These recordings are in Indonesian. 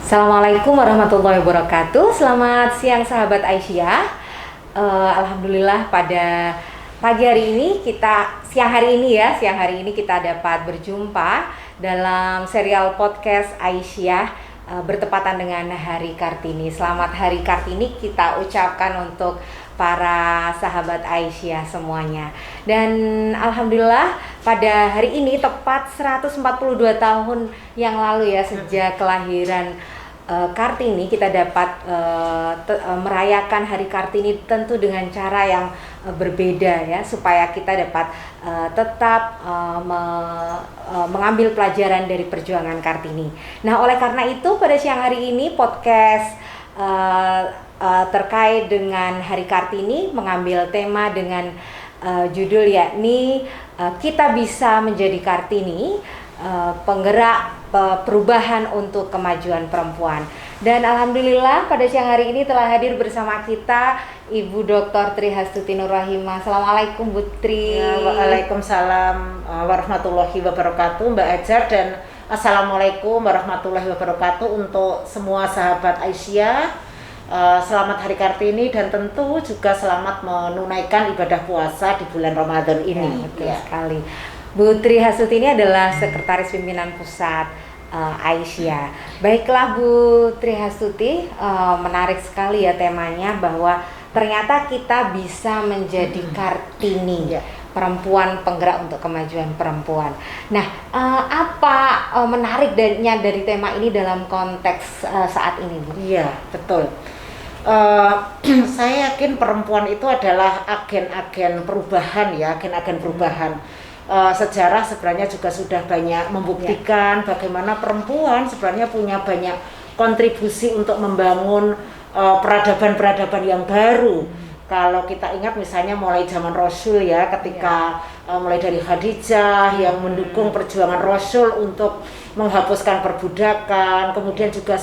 Assalamualaikum warahmatullahi wabarakatuh. Selamat siang sahabat Aisyah. Alhamdulillah pada pagi hari ini siang hari ini kita dapat berjumpa dalam serial podcast Aisyah bertepatan dengan Hari Kartini. Selamat Hari Kartini kita ucapkan untuk para sahabat Aisyah semuanya. Dan alhamdulillah pada hari ini tepat 142 tahun yang lalu ya sejak kelahiran Kartini, kita dapat merayakan Hari Kartini tentu dengan cara yang berbeda ya, supaya kita dapat tetap mengambil pelajaran dari perjuangan Kartini. Nah, oleh karena itu pada siang hari ini podcast terkait dengan Hari Kartini mengambil tema dengan judul yakni kita bisa menjadi Kartini, penggerak perubahan untuk kemajuan perempuan. Dan alhamdulillah pada siang hari ini telah hadir bersama kita Ibu Dr. Tri Hastuti Nur Rahimah. Assalamualaikum Bu Tri. Ya, waalaikumsalam warahmatullahi wabarakatuh Mbak Ajar, dan assalamualaikum warahmatullahi wabarakatuh untuk semua sahabat Aisyah. Selamat Hari Kartini dan tentu juga selamat menunaikan ibadah puasa di bulan Ramadan ini. Ya, betul sekali. Bu Tri Hastuti ini adalah Sekretaris Pimpinan Pusat Aisyah. Baiklah Bu Tri Hastuti, menarik sekali ya temanya bahwa ternyata kita bisa menjadi Kartini, perempuan penggerak untuk kemajuan perempuan. Nah, apa menariknya dari tema ini dalam konteks saat ini Bu? Iya, betul. Saya yakin perempuan itu adalah agen-agen perubahan ya, agen-agen perubahan. Sejarah sebenarnya juga sudah banyak membuktikan bagaimana perempuan sebenarnya punya banyak kontribusi untuk membangun peradaban-peradaban yang baru. Kalau kita ingat misalnya mulai zaman Rasul ya, ketika mulai dari Khadijah yang mendukung perjuangan Rasul untuk menghapuskan perbudakan, kemudian juga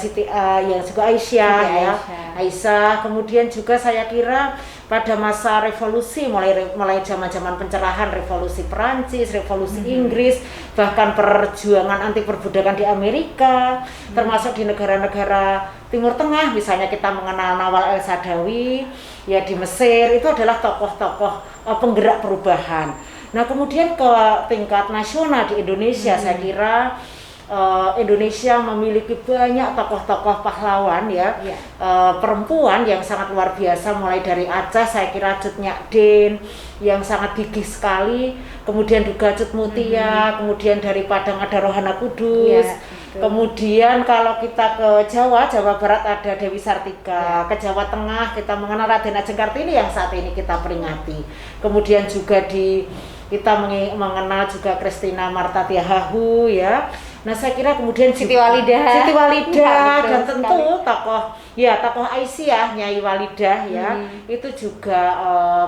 yang juga Aisyah ya, Aisyah. Kemudian juga saya kira pada masa revolusi mulai zaman-zaman pencerahan, revolusi Perancis, revolusi Inggris, bahkan perjuangan anti perbudakan di Amerika, termasuk di negara-negara Timur Tengah, misalnya kita mengenal Nawal El-Saadawi ya di Mesir, itu adalah tokoh-tokoh penggerak perubahan. Nah, kemudian ke tingkat nasional di Indonesia, saya kira Indonesia memiliki banyak tokoh-tokoh pahlawan ya, perempuan yang sangat luar biasa, mulai dari Aceh saya kira Cut Nyak Din yang sangat gigih sekali, kemudian juga Cut Mutia, kemudian dari Padang ada Rohana Kudus, kemudian kalau kita ke Jawa Barat ada Dewi Sartika, ke Jawa Tengah kita mengenal Raden Ajeng Kartini yang saat ini kita peringati, kemudian juga kita mengenal juga Christina Marta Tiahahu ya. Nah, saya kira kemudian Siti Walidah ya, dan tentu tokoh Aisyah, Nyai Walidah ya, itu juga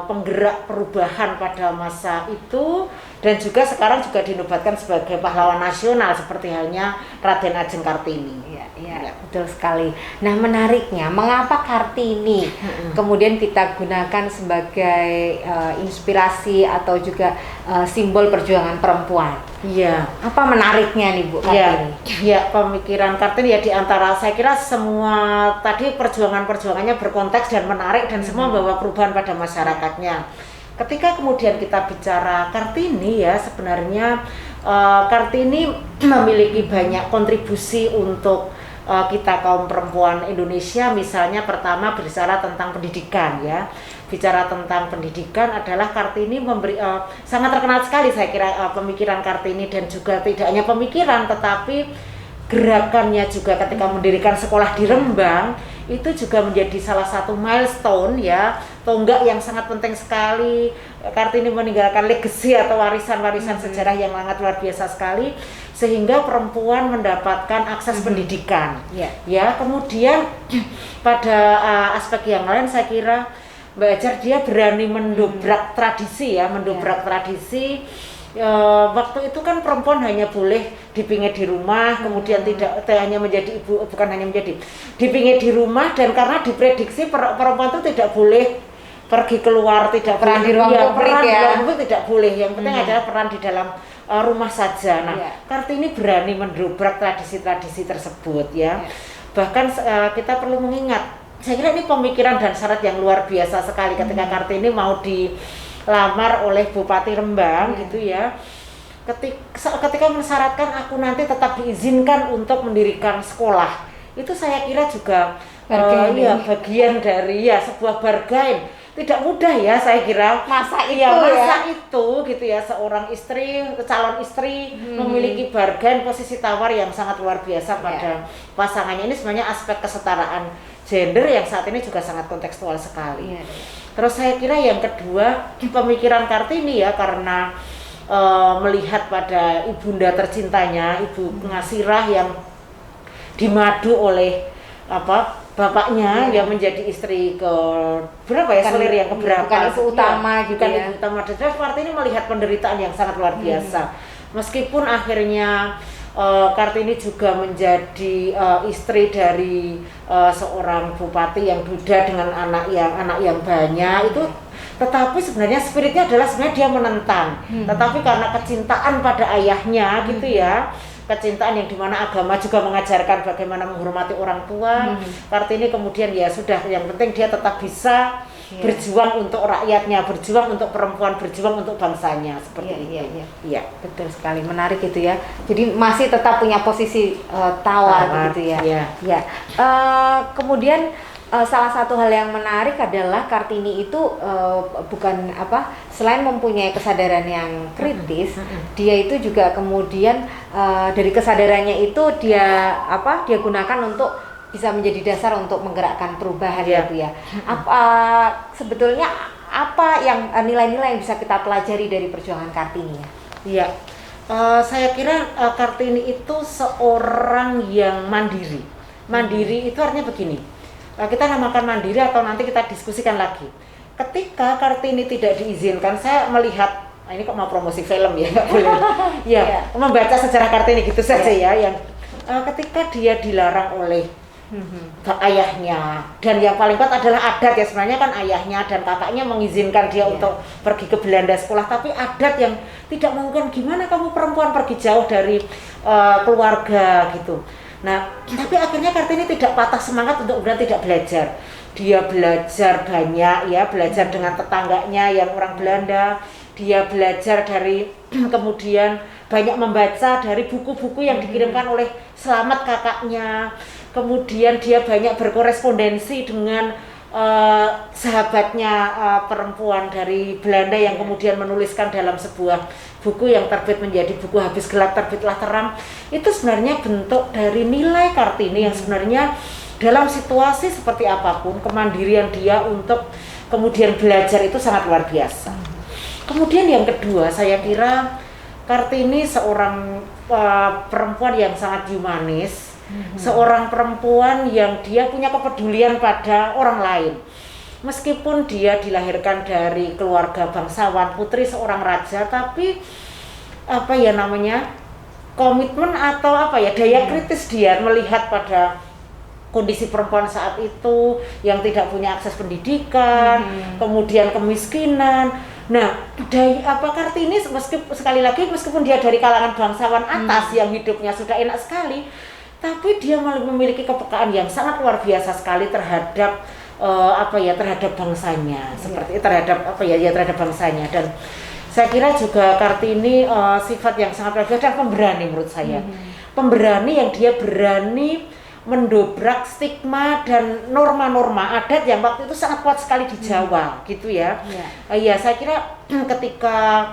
penggerak perubahan pada masa itu, dan juga sekarang juga dinobatkan sebagai pahlawan nasional seperti halnya Raden Ajeng Kartini. Ya, betul sekali. Nah, menariknya mengapa Kartini kemudian kita gunakan sebagai inspirasi atau juga simbol perjuangan perempuan? Iya. Apa menariknya nih Bu Kartini? Ya, pemikiran Kartini ya diantara saya kira semua tadi perjuangannya berkonteks dan menarik dan semua membawa perubahan pada masyarakatnya. Ketika kemudian kita bicara Kartini ya, sebenarnya Kartini memiliki banyak kontribusi untuk kita kaum perempuan Indonesia. Misalnya pertama berbicara tentang pendidikan ya. Bicara tentang pendidikan adalah Kartini memberi sangat terkenal sekali saya kira pemikiran Kartini, dan juga tidak hanya pemikiran tetapi gerakannya juga ketika mendirikan sekolah di Rembang itu juga menjadi salah satu milestone ya, tonggak yang sangat penting sekali. Kartini meninggalkan legacy atau warisan-warisan sejarah yang sangat luar biasa sekali, sehingga perempuan mendapatkan akses pendidikan. Ya, kemudian pada aspek yang lain saya kira Mbak Ajar dia berani mendobrak tradisi ya, tradisi. Waktu itu kan perempuan hanya boleh dipingit di rumah, kemudian tidak hanya menjadi ibu, bukan hanya menjadi dipingit di rumah, dan karena diprediksi perempuan itu tidak boleh pergi keluar, tidak peran di ruang publik ya, tidak boleh. Yang penting adalah peran di dalam rumah saja. Nah, Kartini berani mendobrak tradisi-tradisi tersebut ya. Bahkan kita perlu mengingat, saya kira ini pemikiran dan syarat yang luar biasa sekali ketika Kartini mau dilamar oleh Bupati Rembang gitu ya. Ketika mensyaratkan aku nanti tetap diizinkan untuk mendirikan sekolah, itu saya kira juga bagian dari sebuah bargain. Tidak mudah ya saya kira masa itu gitu ya, seorang istri, calon istri memiliki bargain posisi tawar yang sangat luar biasa pada pasangannya. Ini sebenarnya aspek kesetaraan gender yang saat ini juga sangat kontekstual sekali. Terus saya kira yang kedua, pemikiran Kartini ya, karena melihat pada ibunda tercintanya, Ibu Ngasirah yang dimadu oleh bapaknya yang menjadi istri ke berapa ya, selir yang keberapa, bukan ibu utama gitu bukan ya. Ibu utama. Dan Kartini melihat penderitaan yang sangat luar biasa. Meskipun akhirnya Kartini juga menjadi istri dari seorang bupati yang duda dengan anak yang banyak, itu tetapi sebenarnya spiritnya adalah sebenarnya dia menentang. Tetapi karena kecintaan pada ayahnya gitu ya, kecintaan yang dimana agama juga mengajarkan bagaimana menghormati orang tua. Kartini kemudian ya sudah, yang penting dia tetap bisa berjuang untuk rakyatnya, berjuang untuk perempuan, berjuang untuk bangsanya, seperti itu. Iya, betul sekali, menarik itu ya. Jadi masih tetap punya posisi tawar gitu ya. Kemudian salah satu hal yang menarik adalah Kartini itu selain mempunyai kesadaran yang kritis, dia itu juga kemudian dari kesadarannya itu dia gunakan untuk bisa menjadi dasar untuk menggerakkan perubahan gitu ya. Sebetulnya apa yang nilai-nilai yang bisa kita pelajari dari perjuangan Kartini ya? Iya. Saya kira Kartini itu seorang yang mandiri. Mandiri itu artinya begini. Kita namakan mandiri atau nanti kita diskusikan lagi. Ketika Kartini tidak diizinkan, saya melihat ini kok mau promosi film ya, nggak boleh. Membaca sejarah Kartini gitu saja ya, yang ketika dia dilarang oleh ayahnya, dan yang paling kuat adalah adat ya, sebenarnya kan ayahnya dan kakaknya mengizinkan dia untuk pergi ke Belanda sekolah, tapi adat yang tidak mungkin, gimana kamu perempuan pergi jauh dari keluarga gitu. Nah, tapi akhirnya Kartini tidak patah semangat untuk kemudian tidak belajar. Dia belajar banyak ya, belajar dengan tetangganya yang orang Belanda. Dia belajar dari kemudian banyak membaca dari buku-buku yang dikirimkan oleh Slamet kakaknya. Kemudian dia banyak berkorespondensi dengan sahabatnya perempuan dari Belanda yang kemudian menuliskan dalam sebuah buku yang terbit menjadi buku Habis Gelap Terbitlah Terang. Itu sebenarnya bentuk dari nilai Kartini yang sebenarnya dalam situasi seperti apapun, kemandirian dia untuk kemudian belajar itu sangat luar biasa. Kemudian yang kedua, saya kira Kartini seorang perempuan yang sangat humanis, seorang perempuan yang dia punya kepedulian pada orang lain. Meskipun dia dilahirkan dari keluarga bangsawan, putri seorang raja, tapi komitmen atau daya kritis dia melihat pada kondisi perempuan saat itu yang tidak punya akses pendidikan, kemudian kemiskinan. Nah, Kartini meskipun dia dari kalangan bangsawan atas yang hidupnya sudah enak sekali, tapi dia memiliki kepekaan yang sangat luar biasa sekali terhadap terhadap bangsanya, seperti terhadap bangsanya. Dan saya kira juga Kartini sifat yang sangat luar biasa dan pemberani menurut saya. Pemberani yang dia berani mendobrak stigma dan norma-norma adat yang waktu itu sangat kuat sekali di Jawa gitu ya. Saya kira ketika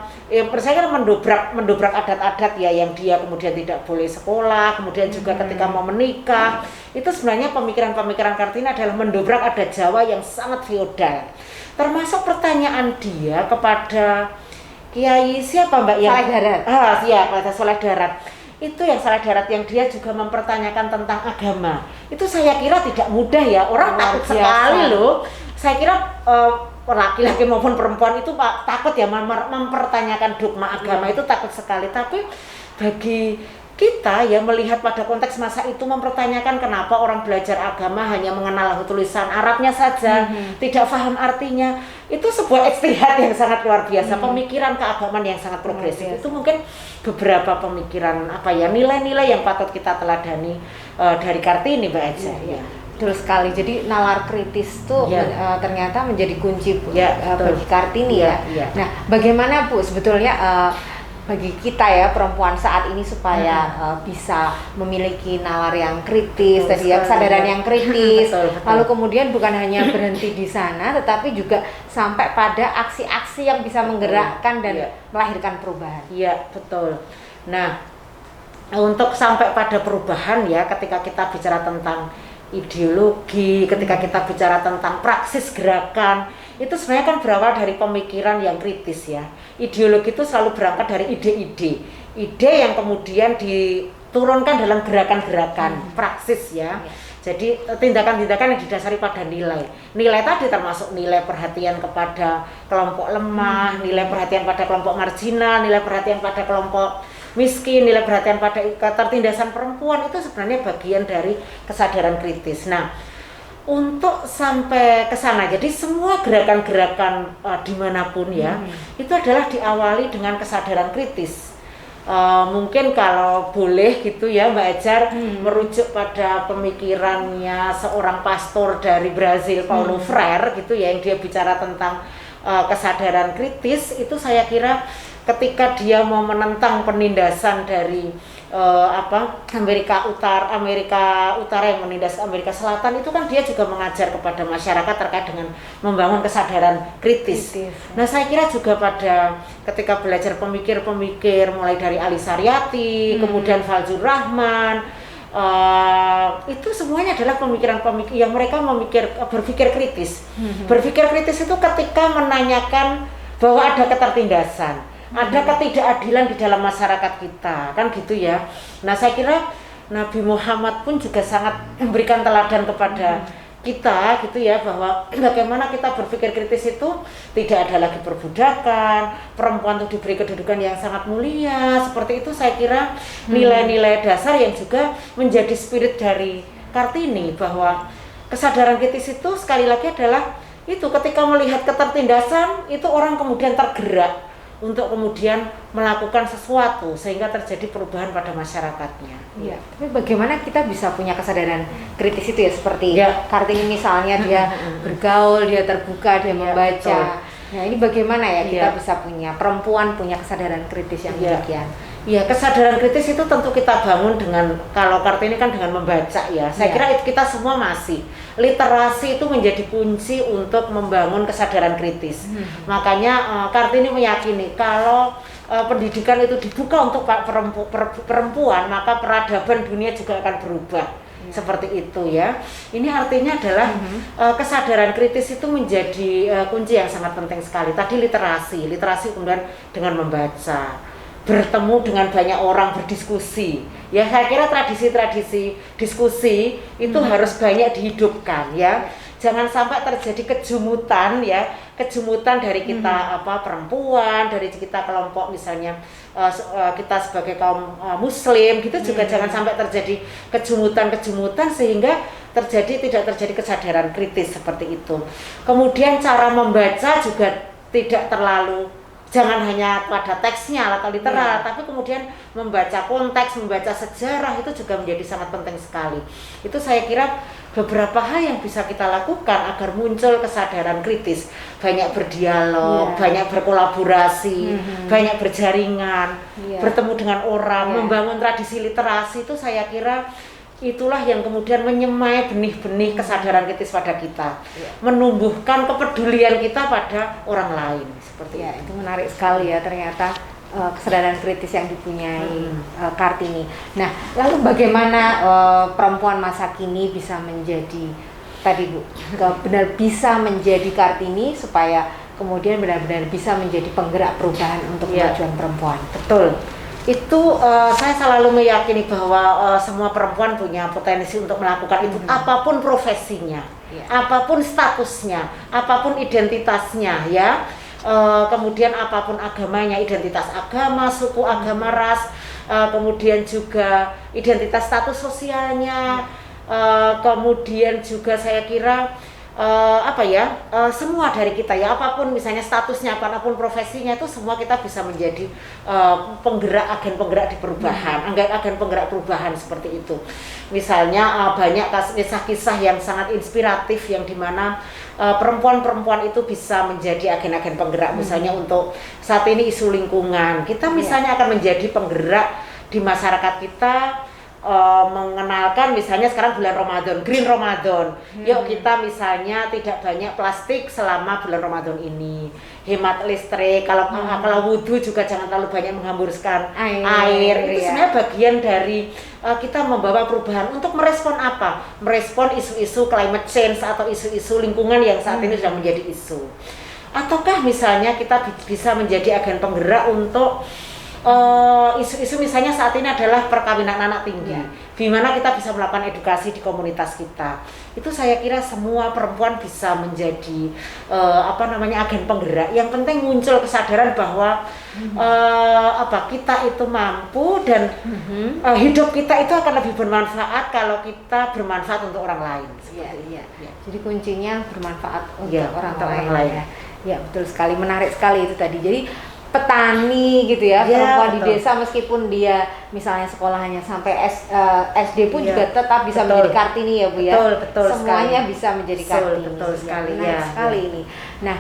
saya mendobrak adat-adat ya, yang dia kemudian tidak boleh sekolah, kemudian juga ketika mau menikah, itu sebenarnya pemikiran Kartini adalah mendobrak adat Jawa yang sangat feodal. Termasuk pertanyaan dia kepada Kiai siapa Mbak yang Saleh Darat. Pada Saleh Darat. Itu yang Saleh Darat yang dia juga mempertanyakan tentang agama. Itu saya kira tidak mudah ya, orang takut sekali loh. Saya kira laki-laki maupun perempuan itu takut ya mempertanyakan dogma agama, itu takut sekali. Tapi bagi kita ya melihat pada konteks masa itu mempertanyakan kenapa orang belajar agama hanya mengenal tulisan Arabnya saja, tidak paham artinya. Itu sebuah ijtihad yang sangat luar biasa, pemikiran keagamaan yang sangat progresif. Itu mungkin beberapa pemikiran nilai-nilai yang patut kita teladani dari Kartini, Mbak Eja. Ya. Betul sekali. Jadi nalar kritis tuh ternyata menjadi kunci bagi Kartini ya. Nah, bagaimana Bu sebetulnya bagi kita ya perempuan saat ini supaya bisa memiliki nalar yang kritis, tadi ya kesadaran yang kritis, betul. Lalu kemudian bukan hanya berhenti di sana, tetapi juga sampai pada aksi-aksi yang bisa menggerakkan dan melahirkan perubahan. Iya, betul. Nah, untuk sampai pada perubahan ya, ketika kita bicara tentang ideologi, ketika kita bicara tentang praksis gerakan, itu sebenarnya kan berawal dari pemikiran yang kritis ya. Ideologi itu selalu berangkat dari ide yang kemudian diturunkan dalam gerakan-gerakan praksis ya. Jadi tindakan-tindakan yang didasari pada nilai. Nilai tadi termasuk nilai perhatian kepada kelompok lemah, nilai perhatian pada kelompok marginal, nilai perhatian pada kelompok miskin, nilai perhatian pada ketertindasan perempuan, itu sebenarnya bagian dari kesadaran kritis. Nah, untuk sampai ke sana, jadi semua gerakan-gerakan dimanapun ya, itu adalah diawali dengan kesadaran kritis. Mungkin kalau boleh gitu ya Mbak Ejar, merujuk pada pemikirannya seorang pastor dari Brazil, Paulo Freire gitu ya, yang dia bicara tentang kesadaran kritis. Itu saya kira ketika dia mau menentang penindasan dari Amerika Utara yang menindas Amerika Selatan, itu kan dia juga mengajar kepada masyarakat terkait dengan membangun kesadaran kritis. Nah, saya kira juga pada ketika belajar pemikir-pemikir mulai dari Ali Saryati, kemudian Fazlur Rahman, itu semuanya adalah pemikiran-pemikir yang mereka berpikir kritis. Berpikir kritis itu ketika menanyakan bahwa ada ketertindasan, ada ketidakadilan di dalam masyarakat kita, kan gitu ya. Nah, saya kira Nabi Muhammad pun juga sangat memberikan teladan kepada kita gitu ya, bahwa bagaimana kita berpikir kritis itu tidak ada lagi perbudakan, perempuan itu diberi kedudukan yang sangat mulia. Seperti itu saya kira nilai-nilai dasar yang juga menjadi spirit dari Kartini, bahwa kesadaran kritis itu sekali lagi adalah itu ketika melihat ketertindasan itu orang kemudian tergerak untuk kemudian melakukan sesuatu sehingga terjadi perubahan pada masyarakatnya. Iya. Tapi bagaimana kita bisa punya kesadaran kritis itu ya, seperti Kartini misalnya dia bergaul, dia terbuka, dia membaca. Betul. Nah, ini bagaimana ya kita bisa punya, perempuan punya kesadaran kritis yang demikian? Ya, kesadaran kritis itu tentu kita bangun dengan, kalau Kartini kan dengan membaca ya. Saya kira kita semua masih. Literasi itu menjadi kunci untuk membangun kesadaran kritis. Makanya Kartini meyakini kalau pendidikan itu dibuka untuk perempuan, maka peradaban dunia juga akan berubah. Seperti itu ya. Ini artinya adalah kesadaran kritis itu menjadi kunci yang sangat penting sekali. Tadi literasi kemudian dengan membaca, bertemu dengan banyak orang, berdiskusi. Ya, saya kira tradisi-tradisi diskusi itu harus banyak dihidupkan ya. Jangan sampai terjadi kejumutan ya, kejumutan dari kita perempuan, dari kita kelompok misalnya kita sebagai kaum muslim gitu, juga jangan sampai terjadi kejumutan sehingga tidak terjadi kesadaran kritis seperti itu. Kemudian cara membaca juga tidak terlalu, jangan hanya pada teksnya atau literal, tapi kemudian membaca konteks, membaca sejarah itu juga menjadi sangat penting sekali. Itu saya kira beberapa hal yang bisa kita lakukan agar muncul kesadaran kritis. Banyak berdialog, banyak berkolaborasi, banyak berjaringan, bertemu dengan orang, membangun tradisi literasi. Itu saya kira itulah yang kemudian menyemai benih-benih kesadaran kritis pada kita, menumbuhkan kepedulian kita pada orang lain. Seperti itu menarik sekali ya ternyata kesadaran kritis yang dipunyai Kartini. Nah, lalu bagaimana perempuan masa kini bisa menjadi tadi Bu, benar bisa menjadi Kartini supaya kemudian benar-benar bisa menjadi penggerak perubahan untuk kemajuan perempuan? Betul. Itu saya selalu meyakini bahwa semua perempuan punya potensi untuk melakukan itu, apapun profesinya, apapun statusnya, apapun identitasnya ya. Kemudian apapun agamanya, identitas agama, suku, agama, ras, kemudian juga identitas status sosialnya, kemudian juga saya kira semua dari kita ya, apapun misalnya statusnya, apapun profesinya, itu semua kita bisa menjadi agen penggerak di perubahan, agen penggerak perubahan seperti itu. Misalnya banyak kisah-kisah yang sangat inspiratif yang dimana perempuan-perempuan itu bisa menjadi agen-agen penggerak. Misalnya untuk saat ini isu lingkungan, kita misalnya akan menjadi penggerak di masyarakat kita. Mengenalkan misalnya sekarang bulan Ramadan, Green Ramadan. Yuk kita misalnya tidak banyak plastik selama bulan Ramadan ini. Hemat listrik, kalau wudhu juga jangan terlalu banyak menghamburkan air. Itu sebenarnya bagian dari kita membawa perubahan untuk merespon apa? Merespon isu-isu climate change atau isu-isu lingkungan yang saat ini sudah menjadi isu. Ataukah misalnya kita bisa menjadi agen penggerak untuk isu-isu misalnya saat ini adalah perkawinan anak tinggi, di mana kita bisa melakukan edukasi di komunitas kita. Itu saya kira semua perempuan bisa menjadi agen penggerak. Yang penting muncul kesadaran bahwa kita itu mampu dan hidup kita itu akan lebih bermanfaat kalau kita bermanfaat untuk orang lain. Iya. Jadi kuncinya bermanfaat untuk orang lain. Ya, betul sekali, menarik sekali itu tadi. Jadi petani gitu ya, perempuan di desa meskipun dia misalnya sekolahnya sampai SD pun juga tetap bisa menjadi Kartini ya Bu ya. Betul semuanya sekali. bisa menjadi Kartini. Betul sekali. Menarik sekali ini. Nah,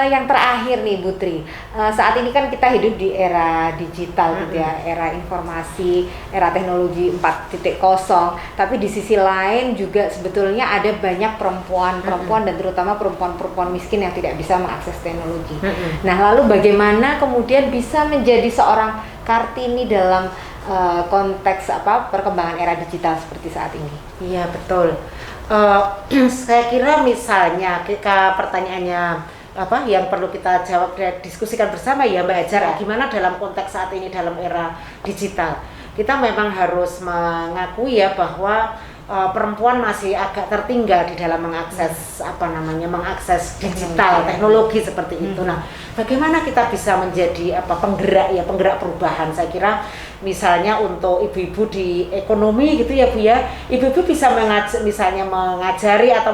yang terakhir nih Bu Tri, saat ini kan kita hidup di era digital gitu ya, era informasi, era teknologi 4.0, tapi di sisi lain juga sebetulnya ada banyak perempuan dan terutama perempuan miskin yang tidak bisa mengakses teknologi. Nah, lalu bagaimana kemudian bisa menjadi seorang Kartini dalam konteks perkembangan era digital seperti saat ini? Iya, betul. Saya kira misalnya pertanyaannya yang perlu kita jawab dan diskusikan bersama ya Mbak Hajar, gimana dalam konteks saat ini dalam era digital. Kita memang harus mengakui ya bahwa perempuan masih agak tertinggal di dalam mengakses digital, teknologi seperti itu. Nah, bagaimana kita bisa menjadi penggerak perubahan? Saya kira misalnya untuk ibu-ibu di ekonomi gitu ya Bu ya, ibu-ibu bisa mengajari atau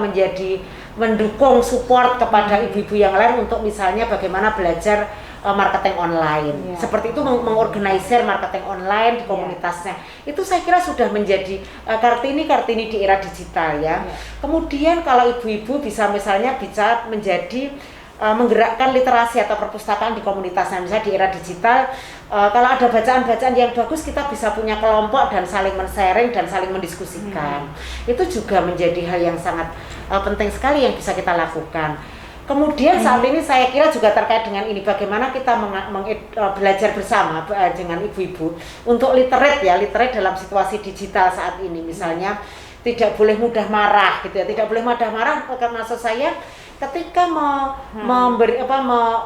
mendukung support kepada ibu-ibu yang lain untuk misalnya bagaimana belajar marketing online. Seperti itu, mengorganisir marketing online di komunitasnya. Itu saya kira sudah menjadi Kartini di era digital ya. Kemudian kalau ibu-ibu bisa menjadi menggerakkan literasi atau perpustakaan di komunitasnya, misalnya di era digital, kalau ada bacaan-bacaan yang bagus kita bisa punya kelompok dan saling men-sharing dan saling mendiskusikan. Itu juga menjadi hal yang sangat penting sekali yang bisa kita lakukan. Kemudian saat ini saya kira juga terkait dengan ini, bagaimana kita belajar bersama dengan ibu-ibu untuk literate dalam situasi digital saat ini. Misalnya tidak boleh mudah marah gitu ya, tidak boleh mudah marah. Maksud saya ketika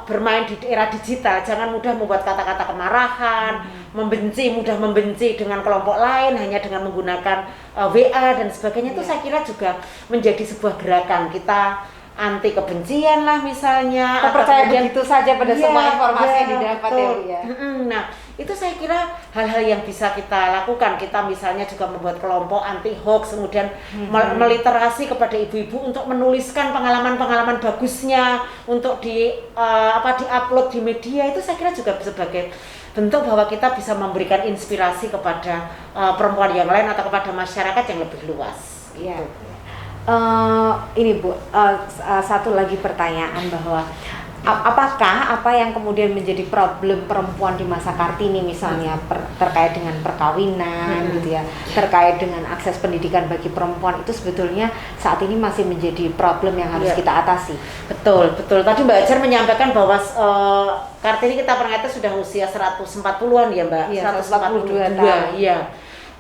bermain di era digital, jangan mudah membuat kata-kata kemarahan, mudah membenci dengan kelompok lain hanya dengan menggunakan WA dan sebagainya. Itu saya kira juga menjadi sebuah gerakan kita anti kebencian lah misalnya, atau percaya begitu saja pada semua informasi yang didapat ya. Nah, itu saya kira hal-hal yang bisa kita lakukan. Kita misalnya juga membuat kelompok anti hoax, kemudian meliterasi kepada ibu-ibu untuk menuliskan pengalaman-pengalaman bagusnya untuk di-upload di media. Itu saya kira juga sebagai bentuk bahwa kita bisa memberikan inspirasi kepada perempuan yang lain atau kepada masyarakat yang lebih luas. Iya. Ini Bu, satu lagi pertanyaan, bahwa apakah apa yang kemudian menjadi problem perempuan di masa Kartini misalnya terkait dengan perkawinan gitu ya, terkait dengan akses pendidikan bagi perempuan, itu sebetulnya saat ini masih menjadi problem yang harus kita atasi? Betul. Tadi Mbak Hajar menyampaikan bahwa Kartini kita ternyata sudah usia 140-an ya Mbak? Iya, 142 tahun. Iya.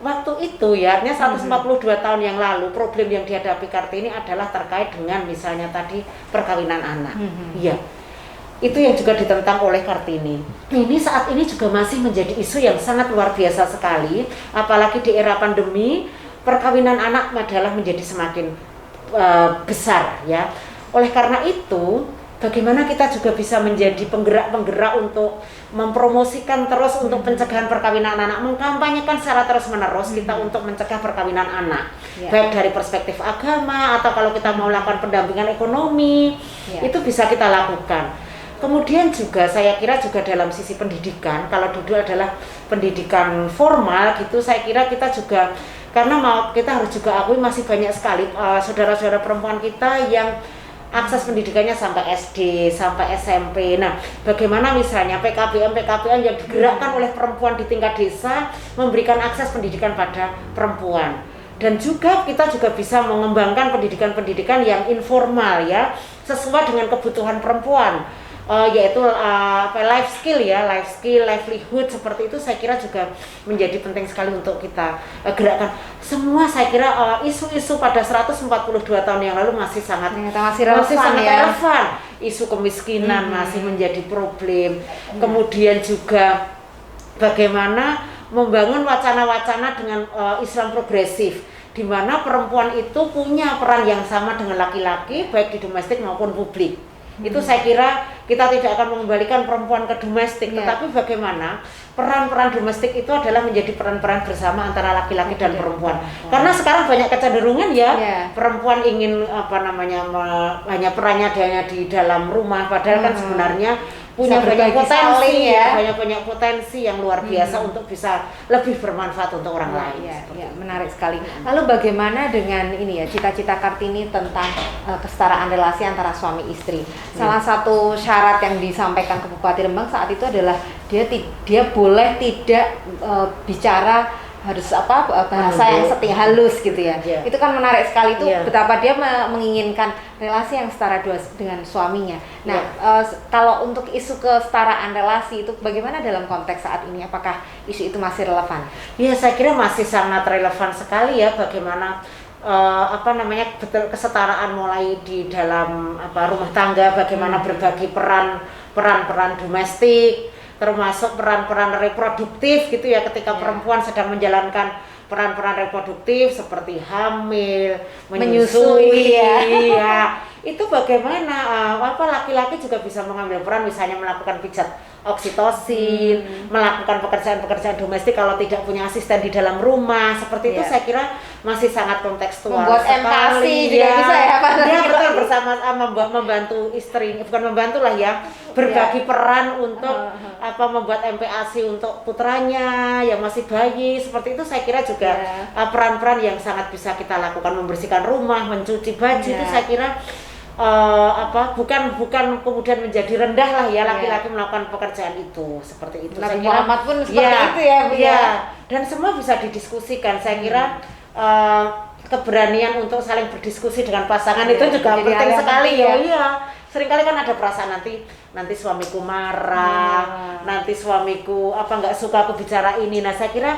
Waktu itu ya, artinya 142 tahun yang lalu, problem yang dihadapi Kartini adalah terkait dengan misalnya tadi perkawinan anak. Iya. Itu yang juga ditentang oleh Kartini. Ini saat ini juga masih menjadi isu yang sangat luar biasa sekali, apalagi di era pandemi, perkawinan anak adalah menjadi semakin besar ya. Oleh karena itu, bagaimana kita juga bisa menjadi penggerak-penggerak untuk mempromosikan terus untuk pencegahan perkawinan anak, mengkampanyekan secara terus-menerus kita untuk mencegah perkawinan anak, baik dari perspektif agama atau kalau kita mau lakukan pendampingan ekonomi, itu bisa kita lakukan. Kemudian juga saya kira juga dalam sisi pendidikan, kalau dulu adalah pendidikan formal gitu, saya kira kita juga, karena kita harus juga akui masih banyak sekali saudara-saudara perempuan kita yang akses pendidikannya sampai SD, sampai SMP. Nah, bagaimana misalnya PKBM yang digerakkan oleh perempuan di tingkat desa memberikan akses pendidikan pada perempuan. Dan juga kita juga bisa mengembangkan pendidikan-pendidikan yang informal ya, sesuai dengan kebutuhan perempuan. Yaitu life skill, livelihood seperti itu saya kira juga menjadi penting sekali untuk kita gerakkan. Semua saya kira isu-isu pada 142 tahun yang lalu masih sangat relevan. Isu kemiskinan masih menjadi problem. Kemudian juga bagaimana membangun wacana-wacana dengan Islam progresif, di mana perempuan itu punya peran yang sama dengan laki-laki baik di domestik maupun publik. Itu saya kira kita tidak akan mengembalikan perempuan ke domestik, tetapi bagaimana peran-peran domestik itu adalah menjadi peran-peran bersama antara laki-laki dan perempuan. Karena sekarang banyak kecenderungan perempuan ingin hanya perannya adanya di dalam rumah, padahal kan sebenarnya punya banyak potensi yang luar biasa untuk bisa lebih bermanfaat untuk orang lain. Menarik sekali. Lalu bagaimana dengan ini ya, cita-cita Kartini tentang kesetaraan relasi antara suami istri? Salah satu syarat yang disampaikan ke Bupati Rembang saat itu adalah dia boleh tidak bicara harus bahasa yang halus gitu ya. Itu kan menarik sekali itu betapa dia menginginkan relasi yang setara dengan suaminya. Nah, kalau untuk isu kesetaraan relasi itu bagaimana dalam konteks saat ini? Apakah isu itu masih relevan? Ya, saya kira masih sangat relevan sekali ya, bagaimana betul kesetaraan mulai di dalam rumah tangga, bagaimana berbagi peran domestik, termasuk peran-peran reproduktif gitu ya, ketika perempuan sedang menjalankan peran-peran reproduktif seperti hamil, menyusui itu bagaimana laki-laki juga bisa mengambil peran, misalnya melakukan pijat oksitosin, melakukan pekerjaan-pekerjaan domestik kalau tidak punya asisten di dalam rumah, seperti itu saya kira masih sangat kontekstual. Membuat empati juga bisa ya Pak? Ya betul, bersama membantu istri, bukan membantu lah ya, berbagi peran untuk membuat MPASI untuk putranya yang masih bayi, seperti itu saya kira juga peran-peran yang sangat bisa kita lakukan, membersihkan rumah, mencuci baju itu saya kira bukan kemudian menjadi rendah lah ya laki-laki melakukan pekerjaan itu, seperti itu. Nabi Muhammad pun seperti itu ya Bu. Dan semua bisa didiskusikan. Saya kira keberanian untuk saling berdiskusi dengan pasangan itu juga penting sekali ya. Seringkali kan ada perasaan nanti suamiku marah, nanti suamiku nggak suka aku bicara ini. Nah, saya kira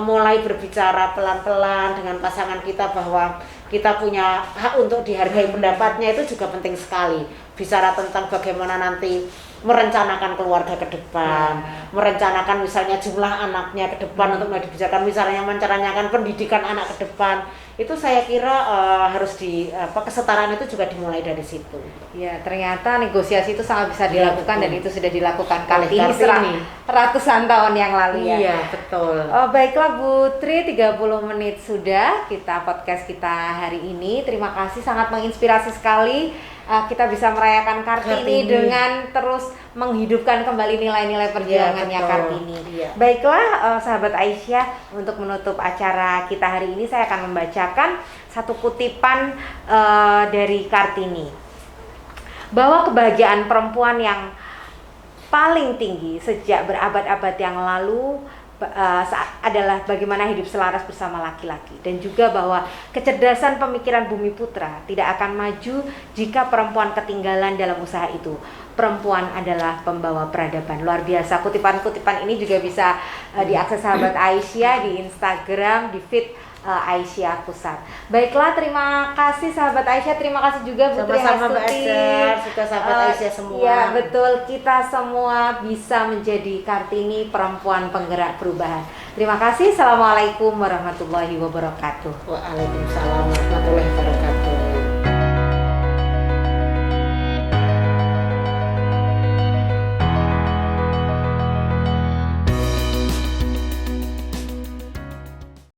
mulai berbicara pelan-pelan dengan pasangan kita bahwa kita punya hak untuk dihargai pendapatnya, itu juga penting sekali. Bicara tentang bagaimana nanti merencanakan keluarga ke depan, merencanakan misalnya jumlah anaknya ke depan untuk dibicarakan, misalnya merencanakan pendidikan anak ke depan. Itu saya kira harus kesetaraan itu juga dimulai dari situ. Ya, ternyata negosiasi itu sangat bisa dilakukan dan itu sudah dilakukan Kartini ratusan tahun yang lalu ya. Iya, betul. Baiklah Bu Tri, 30 menit sudah podcast kita hari ini. Terima kasih, sangat menginspirasi sekali. Kita bisa merayakan Kartini dengan terus menghidupkan kembali nilai-nilai perjuangannya Kartini. Baiklah sahabat Aisyah, untuk menutup acara kita hari ini saya akan membacakan satu kutipan dari Kartini, bahwa kebahagiaan perempuan yang paling tinggi sejak berabad-abad yang lalu adalah bagaimana hidup selaras bersama laki-laki, dan juga bahwa kecerdasan pemikiran Bumi Putra tidak akan maju jika perempuan ketinggalan dalam usaha itu. Perempuan adalah pembawa peradaban. Luar biasa. Kutipan-kutipan ini juga bisa diakses sahabat Aisyah di Instagram, di feed Aisyah Pusat. Baiklah, terima kasih sahabat Aisyah, terima kasih juga Bu Tri Astuti. Juga sahabat Aisyah semua. Ya betul, kita semua bisa menjadi Kartini, perempuan penggerak perubahan. Terima kasih. Assalamualaikum warahmatullahi wabarakatuh. Waalaikumsalam warahmatullahi wabarakatuh.